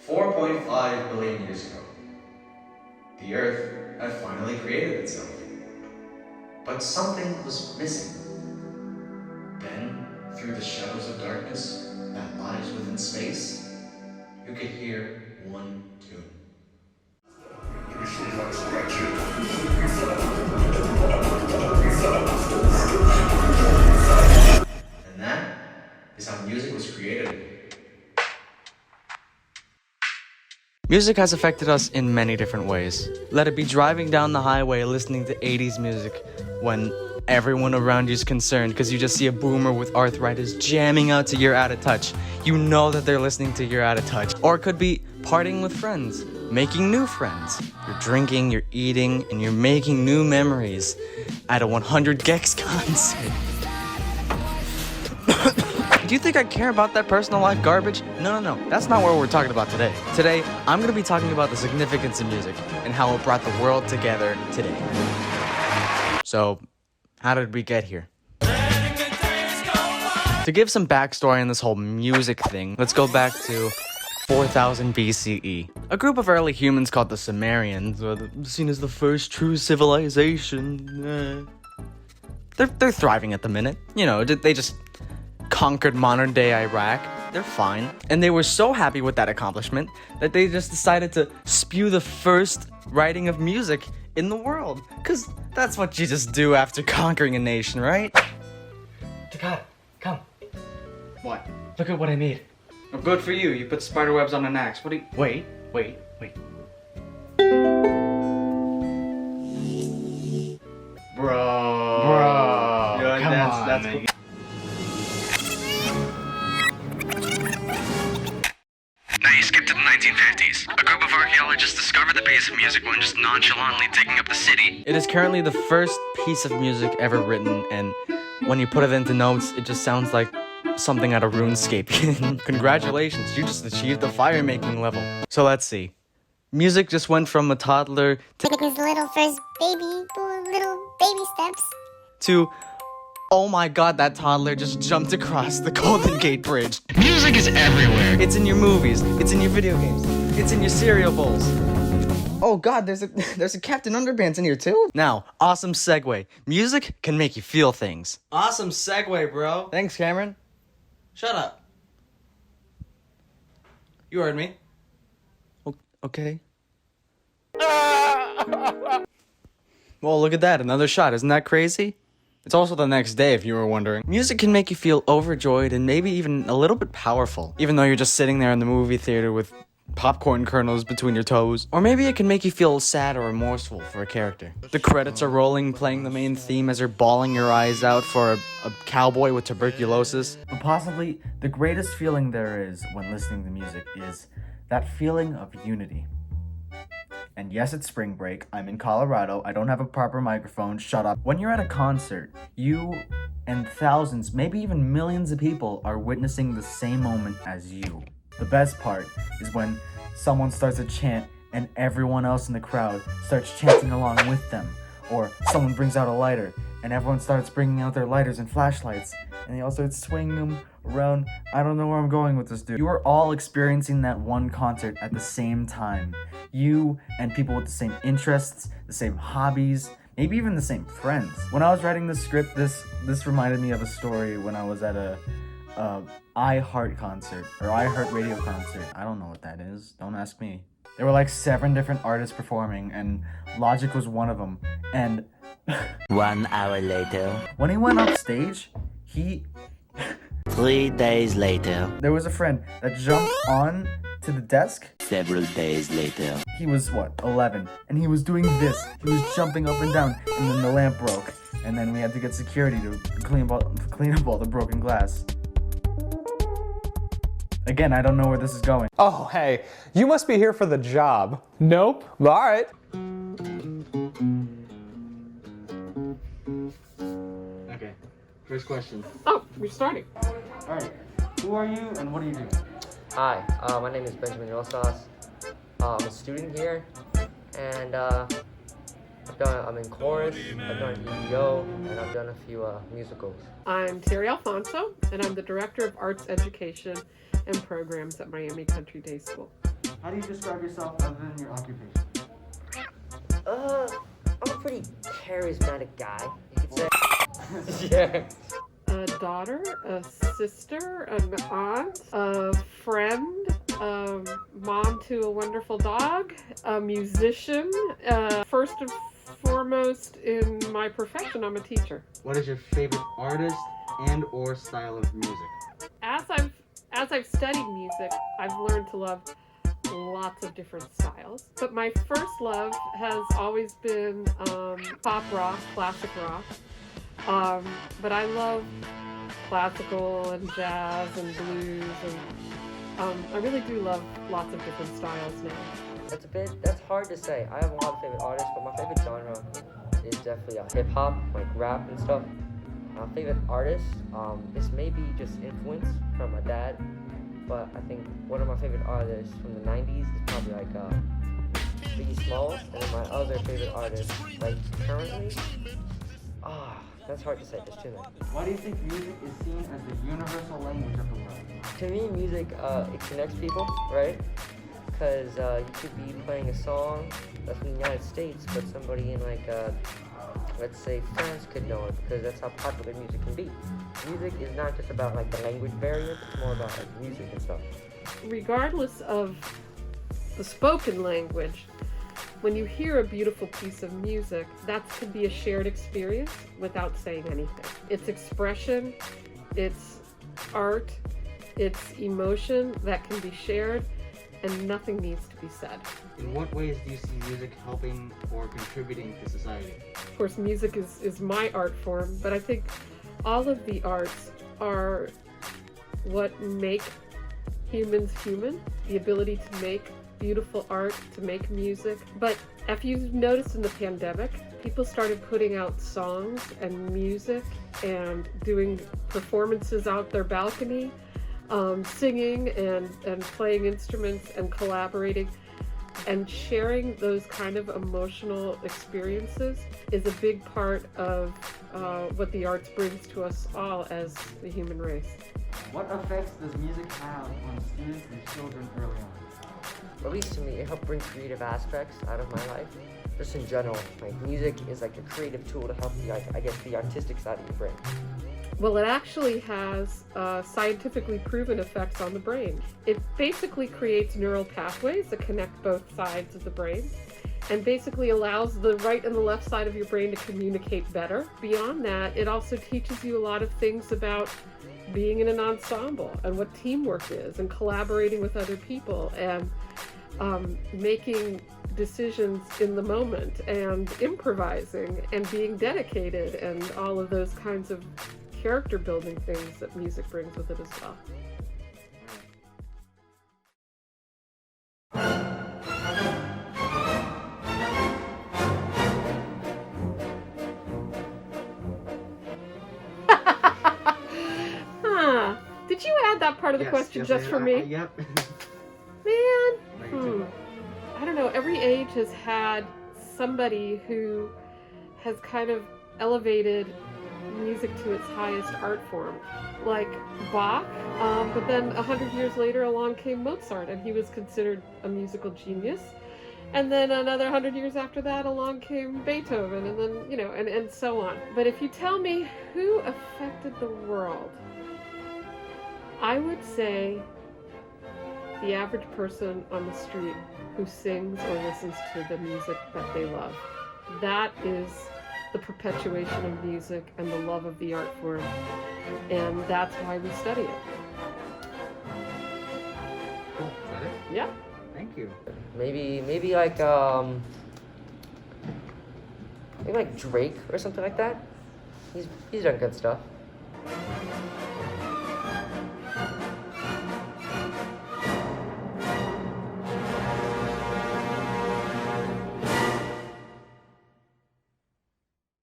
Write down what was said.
4.5 billion years ago, the Earth had finally created itself. But something was missing. Then, through the shadows of darkness that lies within space, you could hear one tune. And that is how music was created. Music has affected us in many different ways. Let it be driving down the highway listening to 80s music when everyone around you is concerned because you just see a boomer with arthritis jamming out to You're Out of Touch. You know that they're listening to You're Out of Touch. Or it could be partying with friends, making new friends. You're drinking, you're eating, and you're making new memories at a 100 Gex concert. Do you think I care about that personal life garbage? No. That's not what we're talking about today. Today, I'm going to be talking about the significance of music and how it brought the world together today. So, how did we get here? To give some backstory on this whole music thing, let's go back to 4000 BCE. A group of early humans called the Sumerians, seen as the first true civilization. They're thriving at the minute. You know, they just conquered modern-day Iraq. They're fine. And they were so happy with that accomplishment that they just decided to spew the first writing of music in the world. Because that's what you just do after conquering a nation, right? Takata, come. What? Look at what I made. Oh, good for you. You put spider webs on an axe. What do you... Wait. Bro. That's cool. Now you skip to the 1950s. A group of archaeologists discovered the base of music when just nonchalantly digging up the city. It is currently the first piece of music ever written, and when you put it into notes, it just sounds like something out of RuneScape. Congratulations, you just achieved the fire-making level. So let's see. Music just went from a toddler Taking his little first little baby steps. to, oh my god, that toddler just jumped across the Golden Gate Bridge. Music is everywhere. It's in your movies, it's in your video games, it's in your cereal bowls. Oh god, there's a Captain Underpants in here too? Now, awesome segue. Music can make you feel things. Awesome segue, bro. Thanks, Cameron. Shut up. You heard me. Okay. Well, look at that, another shot. Isn't that crazy? It's also the next day, if you were wondering. Music can make you feel overjoyed and maybe even a little bit powerful, even though you're just sitting there in the movie theater with popcorn kernels between your toes. Or maybe it can make you feel sad or remorseful for a character. The credits are rolling, playing the main theme as you're bawling your eyes out for a cowboy with tuberculosis. But possibly the greatest feeling there is when listening to music is that feeling of unity. And yes, it's spring break. I'm in Colorado. I don't have a proper microphone. Shut up. When you're at a concert, you and thousands, maybe even millions of people are witnessing the same moment as you. The best part is when someone starts a chant and everyone else in the crowd starts chanting along with them. Or someone brings out a lighter and everyone starts bringing out their lighters and flashlights and they all start swinging them around. I don't know where I'm going with this, dude. You are all experiencing that one concert at the same time. You and people with the same interests, the same hobbies, maybe even the same friends. When I was writing the script, this reminded me of a story when I was at a iHeart concert, or iHeart Radio concert. I don't know what that is. Don't ask me. There were like 7 different artists performing, and Logic was one of them. And 1 hour later, when he went up stage, 3 days later, there was a friend that jumped on to the desk. several days later, He was, 11, and he was doing this. He was jumping up and down, and then the lamp broke. And then we had to get security to clean up all the broken glass. Again, I don't know where this is going. Oh, hey, you must be here for the job. Nope. All right. Okay, first question. Oh, we're starting. Alright, who are you and what do you do? Hi, my name is Benjamin Rosas. I'm a student here, and I'm in chorus, I've done EDO, and I've done a few musicals. I'm Terry Alfonso, and I'm the Director of Arts Education and Programs at Miami Country Day School. How do you describe yourself other than your occupation? I'm a pretty charismatic guy, you could say. Yeah. A daughter, a sister, an aunt, a friend, mom to a wonderful dog, a musician. First and foremost in my profession, I'm a teacher. What is your favorite artist and or style of music? As I've studied music, I've learned to love lots of different styles. But my first love has always been pop rock, classic rock. But I love classical and jazz and blues, and I really do love lots of different styles now. That's hard to say. I have a lot of favorite artists, but my favorite genre is definitely hip hop, like rap and stuff. My favorite artist, this may be just influence from my dad, but I think one of my favorite artists from the 90s is probably like Biggie Smalls, and then my other favorite artist, like currently, that's hard to say, there's too many. Why do you think music is seen as the universal language of the world? To me, music, it connects people, right? Because you could be playing a song that's from the United States, but somebody in like, let's say France could know it, because that's how popular music can be. Music is not just about like the language barrier, it's more about like music and stuff. Regardless of the spoken language, when you hear a beautiful piece of music, that could be a shared experience without saying anything. It's expression, it's art, it's emotion that can be shared, and nothing needs to be said. In what ways do you see music helping or contributing to society? Of course, music is my art form, but I think all of the arts are what make humans human, the ability to make beautiful art, to make music. But if you've noticed in the pandemic, people started putting out songs and music and doing performances out their balcony, singing and playing instruments and collaborating. And sharing those kind of emotional experiences is a big part of what the arts brings to us all as the human race. What effects does music have on students and children early on? At least to me, it helped bring creative aspects out of my life. Just in general, like music is like a creative tool to help the artistic side of your brain. Well, it actually has scientifically proven effects on the brain. It basically creates neural pathways that connect both sides of the brain and basically allows the right and the left side of your brain to communicate better. Beyond that, it also teaches you a lot of things about being in an ensemble and what teamwork is and collaborating with other people and making decisions in the moment and improvising and being dedicated and all of those kinds of character building things that music brings with it as well. Did you add that part of the question just for me? Yep. Man, I don't know. Every age has had somebody who has kind of elevated music to its highest art form, like Bach, but then 100 years later along came Mozart, and he was considered a musical genius. And then another 100 years after that along came Beethoven, and then, and so on. But if you tell me who affected the world, I would say the average person on the street who sings or listens to the music that they love. That is the perpetuation of music and the love of the art form, and that's why we study it. Cool. Is that it? Yeah. Thank you. Maybe like Drake or something like that. He's done good stuff.